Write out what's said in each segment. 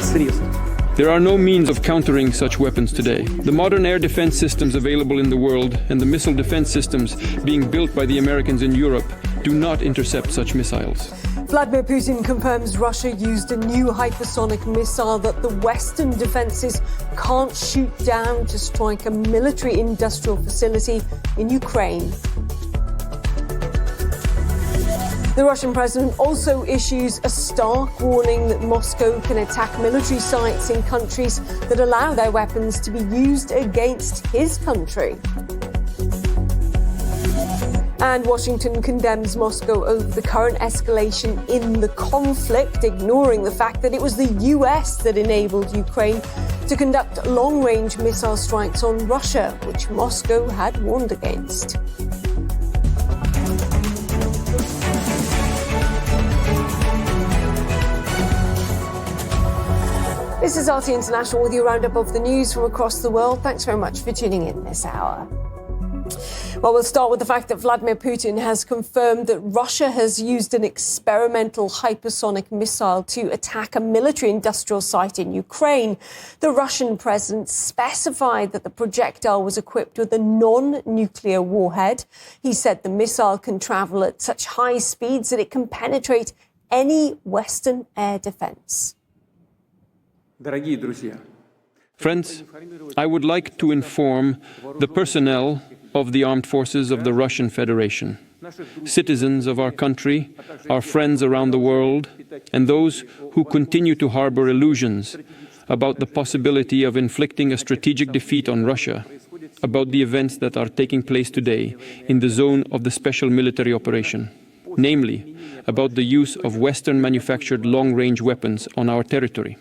средств. There are no means of countering such weapons today. The modern air defense systems available in the world and the missile defense systems being built by the Americans in Europe do not intercept such missiles. Vladimir Putin confirms Russia used a new hypersonic missile that the Western defences can't shoot down to strike a military-industrial facility in Ukraine. The Russian president also issues a stark warning that Moscow can attack military sites in countries that allow their weapons to be used against his country. And Washington condemns Moscow over the current escalation in the conflict, ignoring the fact that it was the US that enabled Ukraine to conduct long-range missile strikes on Russia, which Moscow had warned against. This is RT International with your roundup of the news from across the world. Thanks very much for tuning in this hour. Well, we'll start with the fact that Vladimir Putin has confirmed that Russia has used an experimental hypersonic missile to attack a military-industrial site in Ukraine. The Russian president specified that the projectile was equipped with a non-nuclear warhead. He said the missile can travel at such high speeds that it can penetrate any Western air defense. Friends, I would like to inform the personnel of the armed forces of the Russian Federation, citizens of our country, our friends around the world, and those who continue to harbor illusions about the possibility of inflicting a strategic defeat on Russia, about the events that are taking place today in the zone of the special military operation, namely, about the use of Western-manufactured long-range weapons on our territory.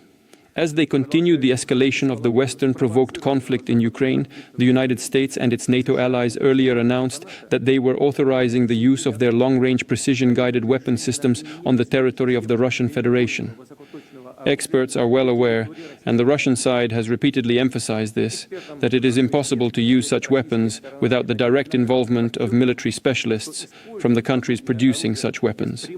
As they continue the escalation of the Western-provoked conflict in Ukraine, the United States and its NATO allies earlier announced that they were authorizing the use of their long-range precision-guided weapon systems on the territory of the Russian Federation. Experts are well aware, and the Russian side has repeatedly emphasized this, that it is impossible to use such weapons without the direct involvement of military specialists from the countries producing such weapons.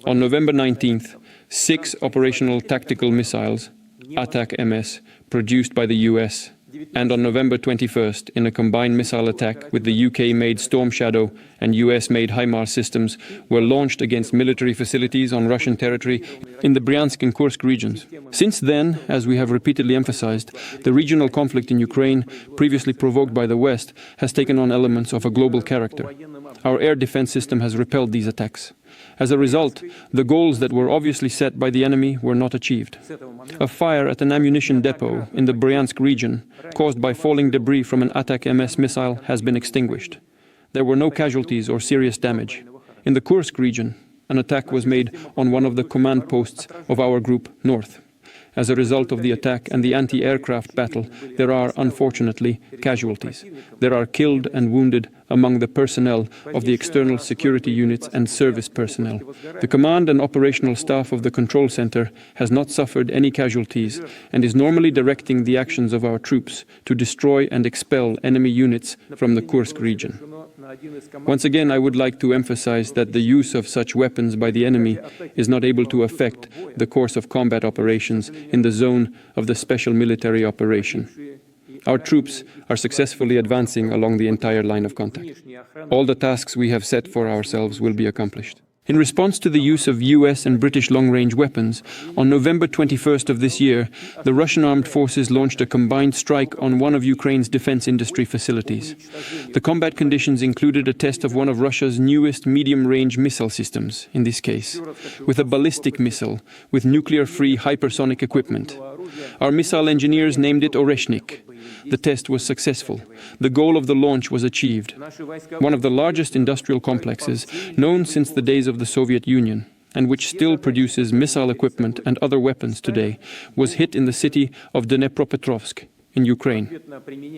On November 19th, 6 operational tactical missiles, ATAK-MS, produced by the US, and on November 21st, in a combined missile attack with the UK-made Storm Shadow and US-made HIMARS systems, were launched against military facilities on Russian territory in the Bryansk and Kursk regions. Since then, as we have repeatedly emphasized, the regional conflict in Ukraine, previously provoked by the West, has taken on elements of a global character. Our air defense system has repelled these attacks. As a result, the goals that were obviously set by the enemy were not achieved. A fire at an ammunition depot in the Bryansk region, caused by falling debris from an ATAK-MS missile, has been extinguished. There were no casualties or serious damage. In the Kursk region, an attack was made on one of the command posts of our group North. As a result of the attack and the anti-aircraft battle, there are, unfortunately, casualties. There are killed and wounded among the personnel of the external security units and service personnel. The command and operational staff of the control center has not suffered any casualties and is normally directing the actions of our troops to destroy and expel enemy units from the Kursk region. Once again, I would like to emphasize that the use of such weapons by the enemy is not able to affect the course of combat operations in the zone of the special military operation. Our troops are successfully advancing along the entire line of contact. All the tasks we have set for ourselves will be accomplished. In response to the use of US and British long-range weapons, on November 21st of this year, the Russian armed forces launched a combined strike on one of Ukraine's defense industry facilities. The combat conditions included a test of one of Russia's newest medium-range missile systems, in this case, with a ballistic missile with nuclear-free hypersonic equipment. Our missile engineers named it Oreshnik. The test was successful. The goal of the launch was achieved. One of the largest industrial complexes known since the days of the Soviet Union, and which still produces missile equipment and other weapons today, was hit in the city of Dnepropetrovsk in Ukraine.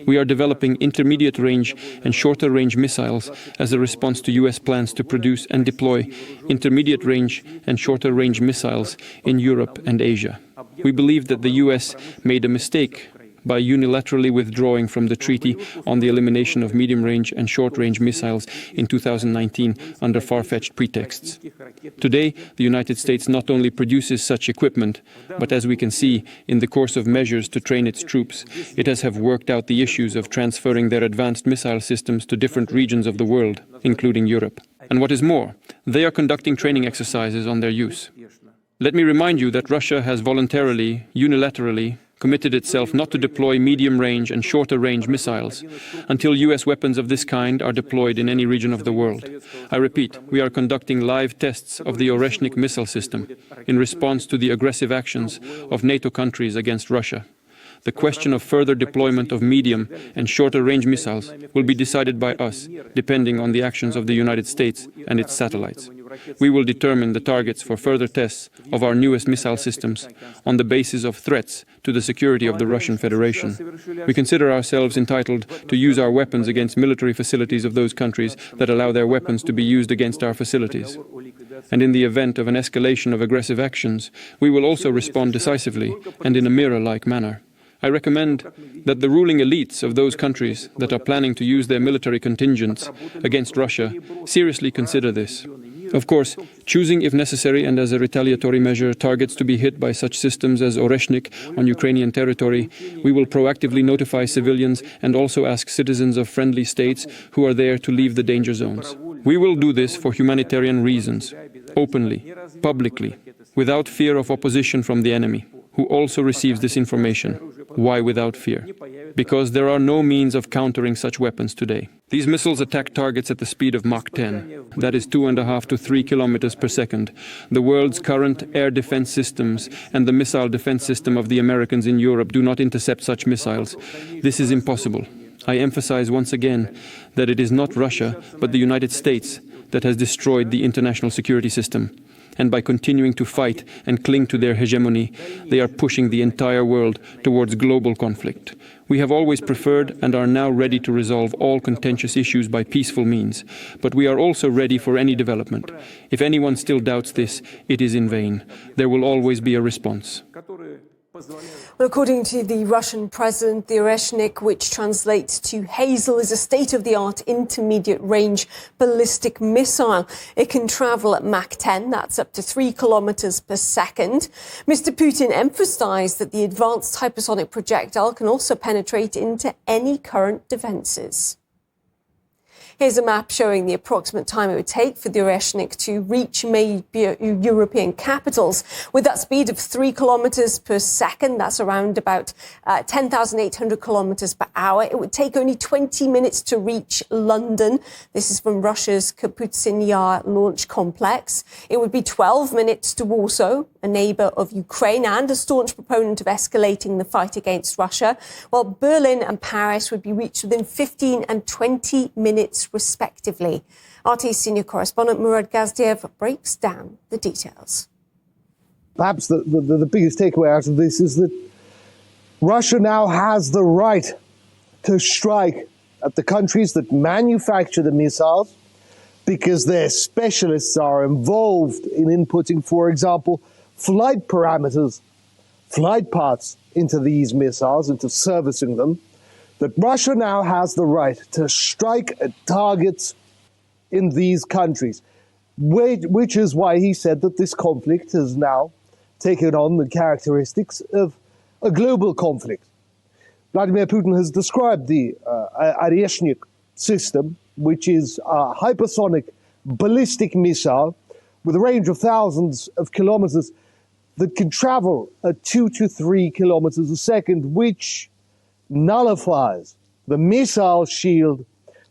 We are developing intermediate-range and shorter-range missiles as a response to US plans to produce and deploy intermediate-range and shorter-range missiles in Europe and Asia. We believe that the US made a mistake by unilaterally withdrawing from the Treaty on the Elimination of Medium-Range and Short-Range Missiles in 2019 under far-fetched pretexts. Today, the United States not only produces such equipment, but as we can see, in the course of measures to train its troops, it has worked out the issues of transferring their advanced missile systems to different regions of the world, including Europe. And what is more, they are conducting training exercises on their use. Let me remind you that Russia has voluntarily, unilaterally, committed itself not to deploy medium-range and shorter-range missiles until US weapons of this kind are deployed in any region of the world. I repeat, we are conducting live tests of the Oreshnik missile system in response to the aggressive actions of NATO countries against Russia. The question of further deployment of medium and shorter-range missiles will be decided by us, depending on the actions of the United States and its satellites. We will determine the targets for further tests of our newest missile systems on the basis of threats to the security of the Russian Federation. We consider ourselves entitled to use our weapons against military facilities of those countries that allow their weapons to be used against our facilities. And in the event of an escalation of aggressive actions, we will also respond decisively and in a mirror-like manner. I recommend that the ruling elites of those countries that are planning to use their military contingents against Russia seriously consider this. Of course, choosing, if necessary and as a retaliatory measure, targets to be hit by such systems as Oreshnik on Ukrainian territory, we will proactively notify civilians and also ask citizens of friendly states who are there to leave the danger zones. We will do this for humanitarian reasons, openly, publicly, without fear of opposition from the enemy, who also receives this information. Why without fear? Because there are no means of countering such weapons today. These missiles attack targets at the speed of Mach 10, that is 2.5 to 3 kilometers per second. The world's current air defense systems and the missile defense system of the Americans in Europe do not intercept such missiles. This is impossible. I emphasize once again that it is not Russia, but the United States that has destroyed the international security system. And by continuing to fight and cling to their hegemony, they are pushing the entire world towards global conflict. We have always preferred and are now ready to resolve all contentious issues by peaceful means, but we are also ready for any development. If anyone still doubts this, it is in vain. There will always be a response. Well, according to the Russian president, the Oreshnik, which translates to Hazel, is a state-of-the-art intermediate-range ballistic missile. It can travel at Mach 10, that's up to 3 kilometers per second. Mr. Putin emphasized that the advanced hypersonic projectile can also penetrate into any current defenses. Here's a map showing the approximate time it would take for the Oreshnik to reach major European capitals. With that speed of 3 kilometers per second, that's around about 10,800 kilometers per hour, it would take only 20 minutes to reach London. This is from Russia's Kapustin Yar launch complex. It would be 12 minutes to Warsaw, a neighbor of Ukraine and a staunch proponent of escalating the fight against Russia, while Berlin and Paris would be reached within 15 and 20 minutes respectively. RT's senior correspondent Murad Gazdiev breaks down the details. Perhaps the biggest takeaway out of this is that Russia now has the right to strike at the countries that manufacture the missiles because their specialists are involved in inputting, for example, flight parameters, flight parts into these missiles, into servicing them. That Russia now has the right to strike at targets in these countries, which is why he said that this conflict has now taken on the characteristics of a global conflict. Vladimir Putin has described the Oreshnik system, which is a hypersonic ballistic missile with a range of thousands of kilometers that can travel at 2 to 3 kilometers a second, which nullifies the missile shield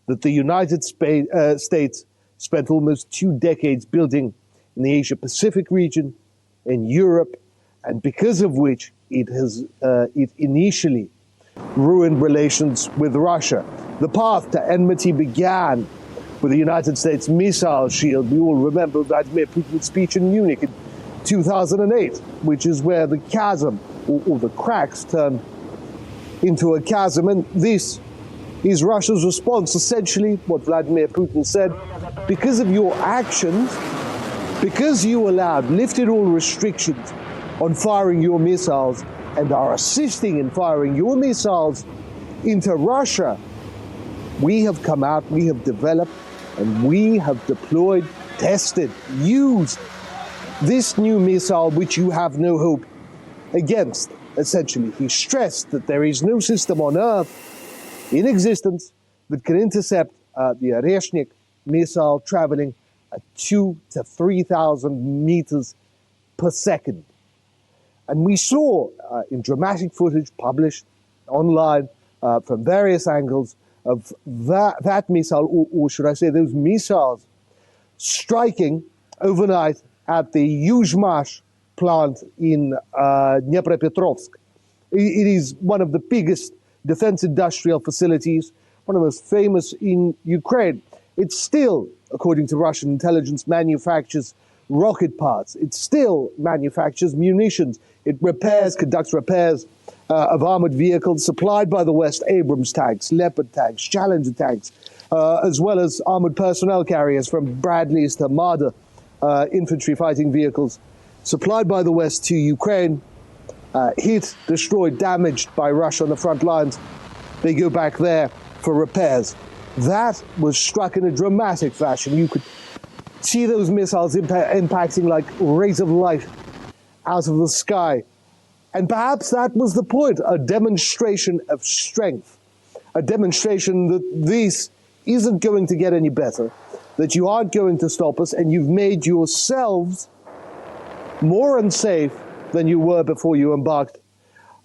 that the United States spent almost 2 decades building in the Asia-Pacific region, in Europe, and because of which it initially ruined relations with Russia. The path to enmity began with the United States missile shield. We all remember Vladimir Putin's speech in Munich in 2008, which is where the chasm or the cracks turned into a chasm. And this is Russia's response. Essentially, what Vladimir Putin said, because of your actions, because you lifted all restrictions on firing your missiles and are assisting in firing your missiles into Russia, we have come out, we have developed, and we have deployed, tested, used this new missile, which you have no hope against, essentially. He stressed that there is no system on Earth in existence that can intercept the Oreshnik missile traveling at 2,000 to 3,000 meters per second. And we saw in dramatic footage published online from various angles of that missile, or should I say those missiles, striking overnight at the Yuzhmash plant in Dnepropetrovsk. It is one of the biggest defense industrial facilities, one of the most famous in Ukraine. It still, according to Russian intelligence, manufactures rocket parts. It still manufactures munitions. It conducts repairs of armored vehicles supplied by the West, Abrams tanks, Leopard tanks, Challenger tanks, as well as armored personnel carriers from Bradleys to Marder infantry fighting vehicles supplied by the West to Ukraine, hit, destroyed, damaged by Russia on the front lines. They go back there for repairs. That was struck in a dramatic fashion. You could see those missiles impacting like rays of light out of the sky. And perhaps that was the point, a demonstration of strength, a demonstration that this isn't going to get any better, that you aren't going to stop us, and you've made yourselves more unsafe than you were before you embarked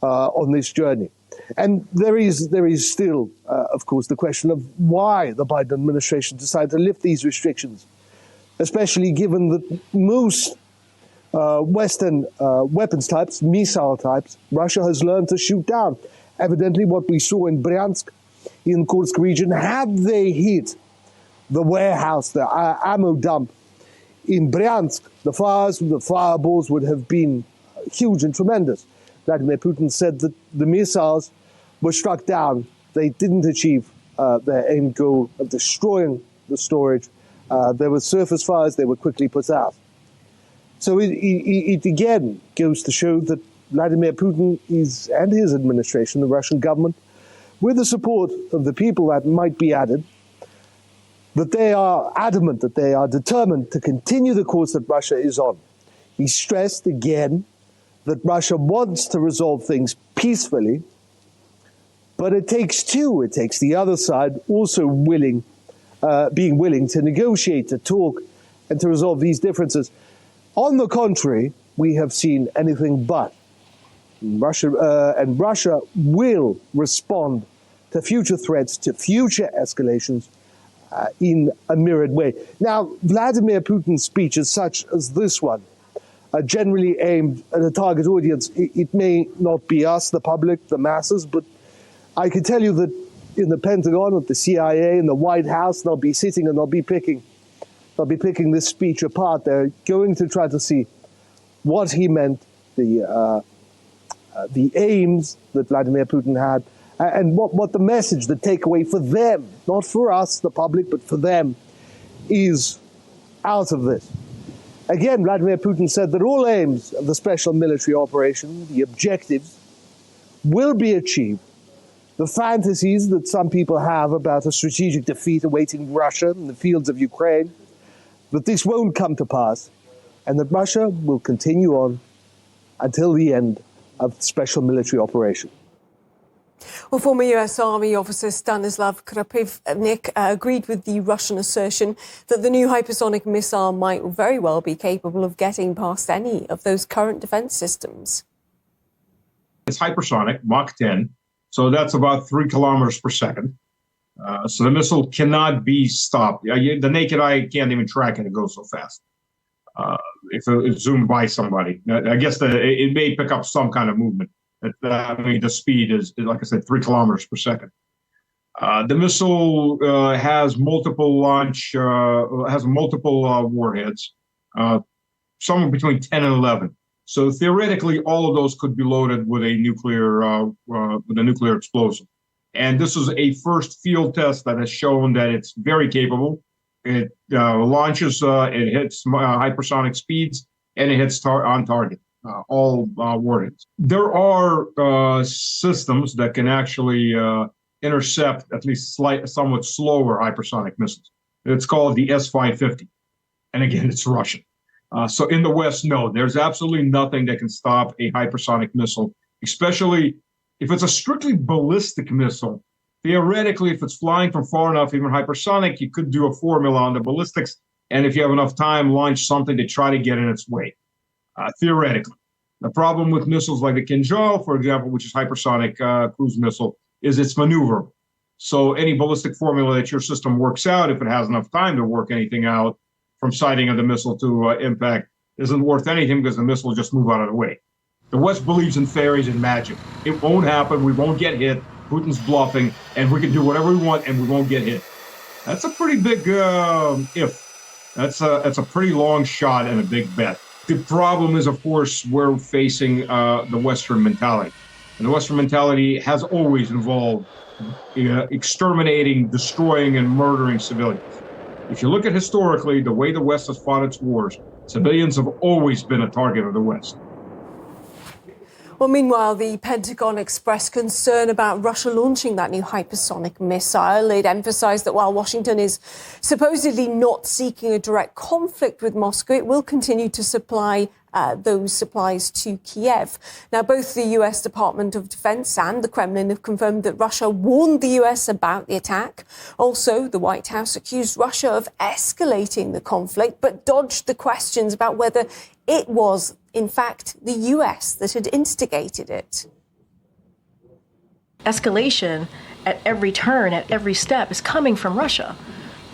on this journey. And there is still, of course, the question of why the Biden administration decided to lift these restrictions, especially given that most Western weapons types, missile types, Russia has learned to shoot down. Evidently, what we saw in Bryansk, in Kursk region, had they hit the warehouse, the ammo dump in Bryansk, the fireballs would have been huge and tremendous. Vladimir Putin said that the missiles were struck down. They didn't achieve their aimed goal of destroying the storage. There were surface fires, they were quickly put out. So it again goes to show that Vladimir Putin and his administration, the Russian government, with the support of the people that might be added, that they are adamant, that they are determined to continue the course that Russia is on. He stressed again that Russia wants to resolve things peacefully, but it takes two. It takes the other side also being willing to negotiate, to talk, and to resolve these differences. On the contrary, we have seen anything but. Russia will respond to future threats, to future escalations in a mirrored way. Now, Vladimir Putin's speeches such as this one are generally aimed at a target audience. It may not be us, the public, the masses, but I can tell you that in the Pentagon, at the CIA, in the White House, they'll be sitting and they'll be picking this speech apart. They're going to try to see what he meant, the aims that Vladimir Putin had, and what the message, the takeaway for them, not for us, the public, but for them, is out of this. Again, Vladimir Putin said that all aims of the special military operation, the objectives, will be achieved. The fantasies that some people have about a strategic defeat awaiting Russia in the fields of Ukraine, that this won't come to pass, and that Russia will continue on until the end of the special military operation. Well, former US Army officer Stanislav Krapivnik agreed with the Russian assertion that the new hypersonic missile might very well be capable of getting past any of those current defense systems. It's hypersonic, Mach 10, so that's about 3 kilometers per second. So the missile cannot be stopped. The naked eye can't even track it. It goes so fast. If it's zoomed by somebody, I guess it may pick up some kind of movement. The speed is, like I said, 3 kilometers per second. The missile has multiple warheads, somewhere between 10 and 11. So theoretically, all of those could be loaded with a nuclear explosive. And this is a first field test that has shown that it's very capable. It launches, it hits hypersonic speeds, and it hits on target. all wordings. There are systems that can actually intercept at least somewhat slower hypersonic missiles. It's called the S-550. And again, it's Russian. So in the West, no, there's absolutely nothing that can stop a hypersonic missile, especially if it's a strictly ballistic missile. Theoretically, if it's flying from far enough, even hypersonic, you could do a formula on the ballistics. And if you have enough time, launch something to try to get in its way, theoretically. The problem with missiles like the Kinjal, for example, which is hypersonic cruise missile, is it's maneuverable. So any ballistic formula that your system works out, if it has enough time to work anything out from sighting of the missile to impact, isn't worth anything because the missile will just move out of the way. The West believes in fairies and magic. It won't happen. We won't get hit. Putin's bluffing, and we can do whatever we want, and we won't get hit. That's a pretty big if. That's a pretty long shot and a big bet. The problem is, of course, we're facing the Western mentality. And the Western mentality has always involved exterminating, destroying, and murdering civilians. If you look at historically, the way the West has fought its wars, civilians have always been a target of the West. Well, meanwhile, the Pentagon expressed concern about Russia launching that new hypersonic missile. It emphasized that while Washington is supposedly not seeking a direct conflict with Moscow, it will continue to supply those supplies to Kiev. Now, both the U.S. Department of Defense and the Kremlin have confirmed that Russia warned the U.S. about the attack. Also, the White House accused Russia of escalating the conflict, but dodged the questions about whether it was, in fact, the U.S. that had instigated it. Escalation at every turn, at every step, is coming from Russia.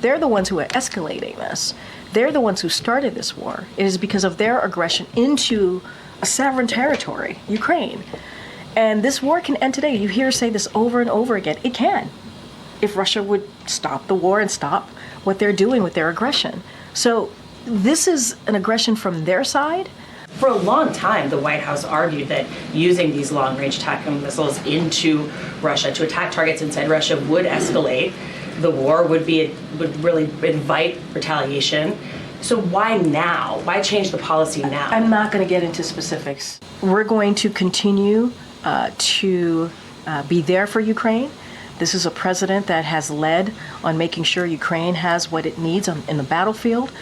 They're the ones who are escalating this. They're the ones who started this war. It is because of their aggression into a sovereign territory, Ukraine. And this war can end today. You hear say this over and over again. It can, if Russia would stop the war and stop what they're doing with their aggression. So this is an aggression from their side. For a long time, the White House argued that using these long-range tactical missiles into Russia to attack targets inside Russia would escalate. The war would really invite retaliation. So why now? Why change the policy now? I'm not going to get into specifics. We're going to continue to be there for Ukraine. This is a president that has led on making sure Ukraine has what it needs in the battlefield.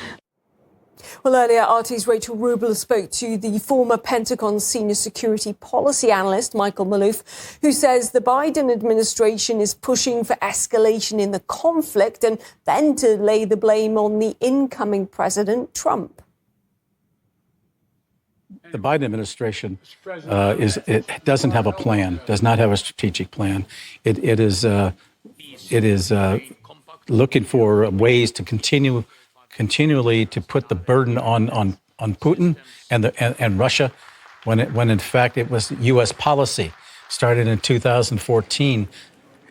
Well, earlier, RT's Rachel Rubel spoke to the former Pentagon senior security policy analyst, Michael Maloof, who says the Biden administration is pushing for escalation in the conflict and then to lay the blame on the incoming President Trump. The Biden administration doesn't have a plan, does not have a strategic plan. It is looking for ways to continually to put the burden on Putin and Russia, when in fact it was U.S. policy started in 2014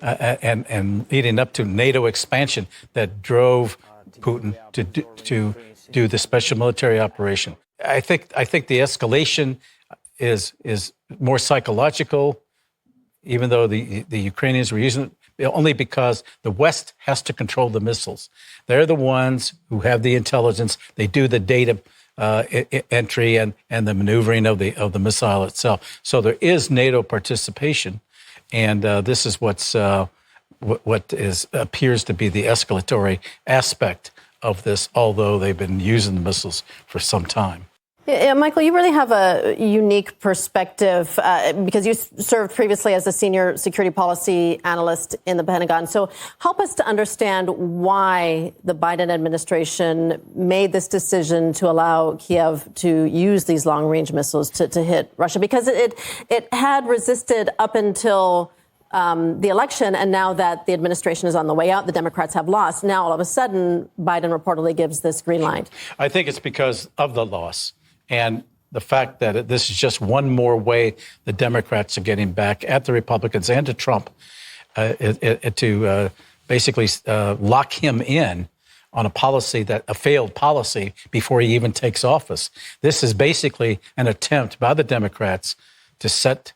and leading up to NATO expansion that drove Putin to do the special military operation. I think the escalation is more psychological, even though the Ukrainians were using it. Only because the West has to control the missiles. They're the ones who have the intelligence. They do the data entry and the maneuvering of the missile itself. So there is NATO participation, and this is what appears to be the escalatory aspect of this. Although they've been using the missiles for some time. Yeah, Michael, you really have a unique perspective because you served previously as a senior security policy analyst in the Pentagon. So help us to understand why the Biden administration made this decision to allow Kiev to use these long-range missiles to hit Russia, because it had resisted up until the election. And now that the administration is on the way out, the Democrats have lost. Now, all of a sudden, Biden reportedly gives this green light. I think it's because of the loss. And the fact that this is just one more way the Democrats are getting back at the Republicans and to Trump to basically lock him in on a failed policy before he even takes office. This is basically an attempt by the Democrats to set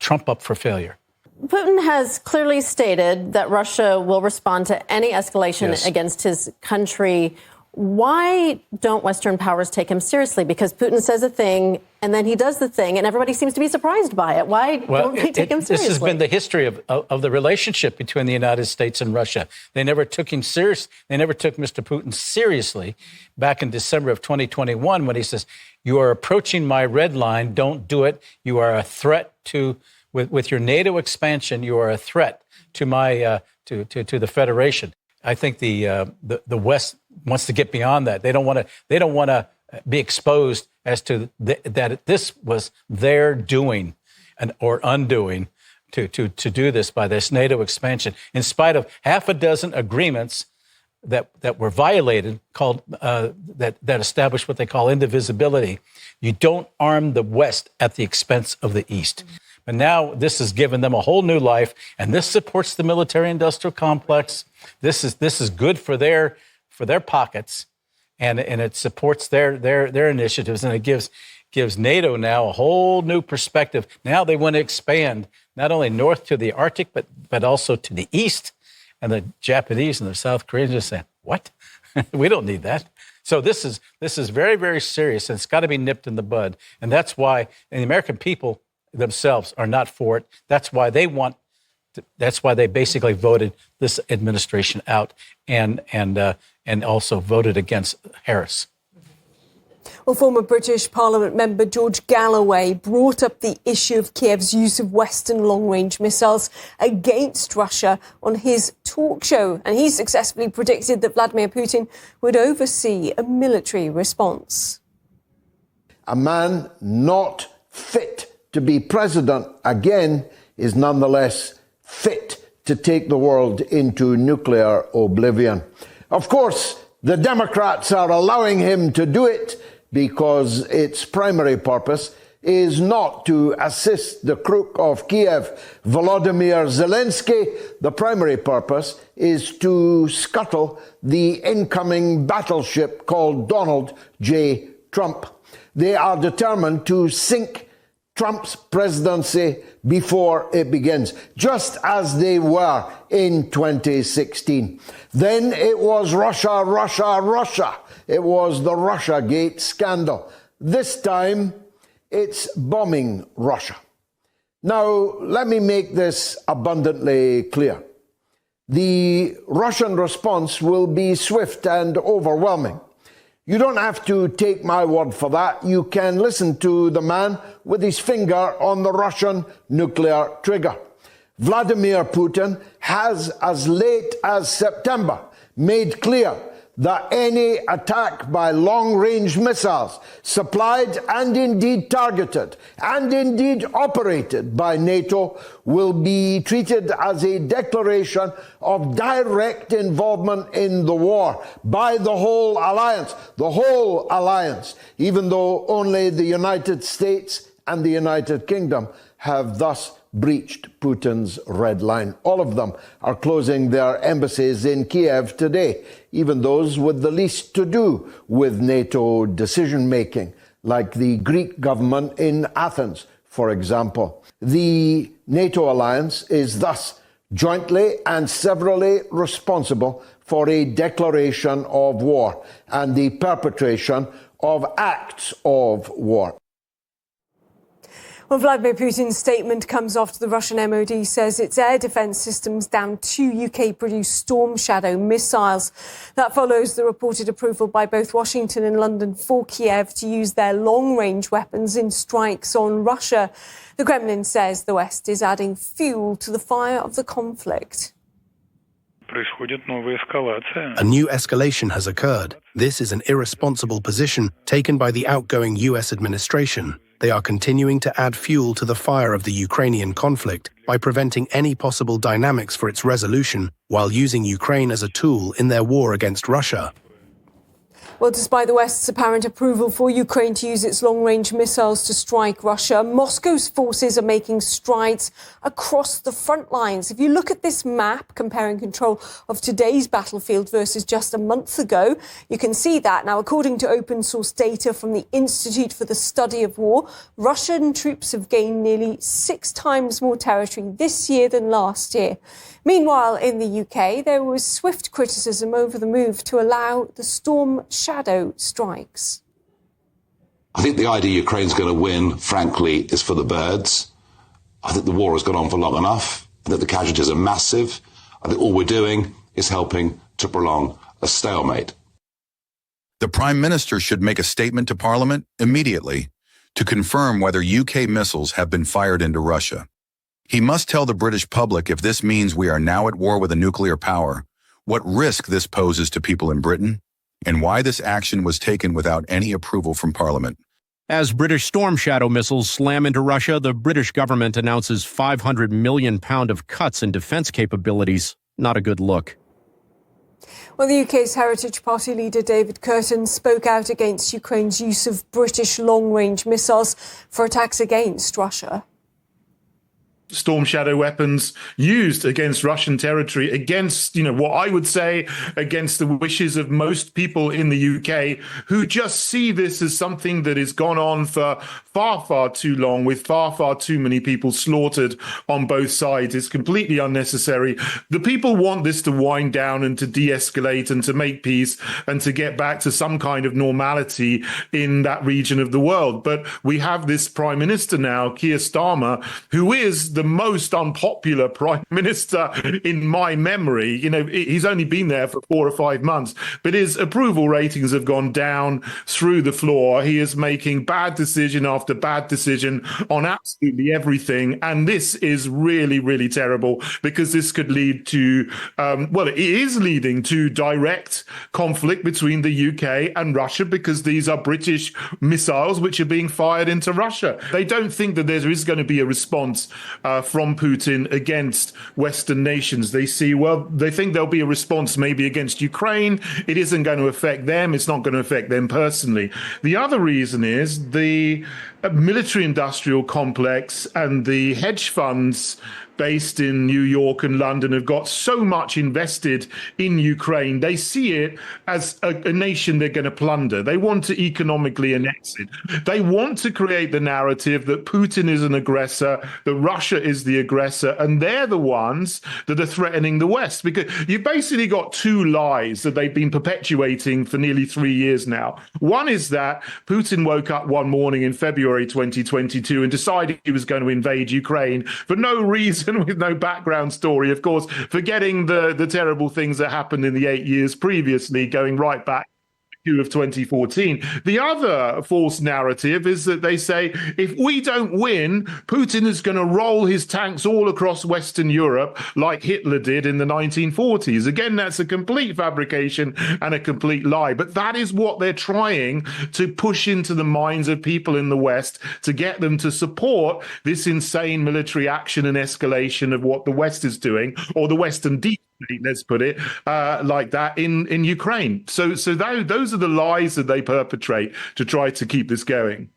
Trump up for failure. Putin has clearly stated that Russia will respond to any escalation against his country. Why don't Western powers take him seriously? Because Putin says a thing and then he does the thing and everybody seems to be surprised by it. Why don't they take him seriously? This has been the history of the relationship between the United States and Russia. They never took him serious. They never took Mr. Putin seriously back in December of 2021 when he says, "You are approaching my red line. Don't do it. You are a threat to, with your NATO expansion, you are a threat to my to the Federation." I think the West wants to get beyond that. They don't want to be exposed as to that this was their doing or undoing to do this by this NATO expansion, in spite of half a dozen agreements that were violated, called that established what they call indivisibility. You don't arm the West at the expense of the East. But now this has given them a whole new life, and this supports the military-industrial complex. This is good for their pockets, and it supports their initiatives, and it gives NATO now a whole new perspective. Now they want to expand not only north to the Arctic, but also to the east. And the Japanese and the South Koreans are saying, "What? We don't need that." So this is very, very serious, and it's got to be nipped in the bud. And that's why the American people themselves are not for it. That's why they basically voted this administration out and also voted against Harris. Well, former British Parliament member George Galloway brought up the issue of Kiev's use of Western long-range missiles against Russia on his talk show, and he successfully predicted that Vladimir Putin would oversee a military response. A man not fit to be president again is nonetheless fit to take the world into nuclear oblivion. Of course, the Democrats are allowing him to do it because its primary purpose is not to assist the crook of Kiev, Volodymyr Zelensky. The primary purpose is to scuttle the incoming battleship called Donald J. Trump. They are determined to sink Trump's presidency before it begins, just as they were in 2016. Then it was Russia, Russia, Russia. It was the Russiagate scandal. This time, it's bombing Russia. Now, let me make this abundantly clear. The Russian response will be swift and overwhelming. You don't have to take my word for that. You can listen to the man with his finger on the Russian nuclear trigger. Vladimir Putin has, as late as September, made clear that any attack by long-range missiles supplied and indeed targeted and indeed operated by NATO will be treated as a declaration of direct involvement in the war by the whole alliance, even though only the United States and the United Kingdom have thus breached Putin's red line. All of them are closing their embassies in Kiev today, even those with the least to do with NATO decision-making, like the Greek government in Athens, for example. The NATO alliance is thus jointly and severally responsible for a declaration of war and the perpetration of acts of war. Well, Vladimir Putin's statement comes after the Russian MOD says its air defence systems downed 2 UK-produced Storm Shadow missiles. That follows the reported approval by both Washington and London for Kiev to use their long-range weapons in strikes on Russia. The Kremlin says the West is adding fuel to the fire of the conflict. A new escalation has occurred. This is an irresponsible position taken by the outgoing US administration. They are continuing to add fuel to the fire of the Ukrainian conflict by preventing any possible dynamics for its resolution while using Ukraine as a tool in their war against Russia. Well, despite the West's apparent approval for Ukraine to use its long-range missiles to strike Russia, Moscow's forces are making strides across the front lines. If you look at this map comparing control of today's battlefield versus just a month ago, you can see that. Now, according to open source data from the Institute for the Study of War, Russian troops have gained nearly 6 times more territory this year than last year. Meanwhile, in the UK, there was swift criticism over the move to allow the Storm Shadow strikes. I think the idea Ukraine's going to win, frankly, is for the birds. I think the war has gone on for long enough. I think the casualties are massive. I think all we're doing is helping to prolong a stalemate. The Prime Minister should make a statement to Parliament immediately to confirm whether UK missiles have been fired into Russia. He must tell the British public if this means we are now at war with a nuclear power, what risk this poses to people in Britain, and why this action was taken without any approval from Parliament. As British Storm Shadow missiles slam into Russia, the British government announces £500 million of cuts in defense capabilities. Not a good look. Well, the UK's Heritage Party leader David Curtin spoke out against Ukraine's use of British long-range missiles for attacks against Russia. Storm Shadow weapons used against Russian territory, against, what I would say, against the wishes of most people in the UK who just see this as something that has gone on for far, far too long, with far, far too many people slaughtered on both sides. It's completely unnecessary. The people want this to wind down and to de-escalate and to make peace and to get back to some kind of normality in that region of the world. But we have this Prime Minister now, Keir Starmer, who is the most unpopular Prime Minister in my memory. He's only been there for 4 or 5 months, but his approval ratings have gone down through the floor. He is making bad decision after bad decision on absolutely everything. And this is really, really terrible, because this could lead to, it is leading to direct conflict between the UK and Russia, because these are British missiles which are being fired into Russia. They don't think that there is going to be a response from Putin against Western nations. They think there'll be a response maybe against Ukraine. It isn't going to affect them. It's not going to affect them personally. The other reason is the military-industrial complex and the hedge funds based in New York and London have got so much invested in Ukraine. They see it as a nation they're going to plunder. They want to economically annex it. They want to create the narrative that Putin is an aggressor, that Russia is the aggressor, and they're the ones that are threatening the West. Because you've basically got 2 lies that they've been perpetuating for nearly 3 years now. One is that Putin woke up one morning in February 2022 and decided he was going to invade Ukraine for no reason, with no background story, of course, forgetting the terrible things that happened in the 8 years previously, going right back of 2014. The other false narrative is that they say, if we don't win, Putin is going to roll his tanks all across Western Europe like Hitler did in the 1940s. Again, that's a complete fabrication and a complete lie. But that is what they're trying to push into the minds of people in the West, to get them to support this insane military action and escalation of what the West is doing, or the Western deep state, let's put it like that, in Ukraine. So those are the lies that they perpetrate to try to keep this going.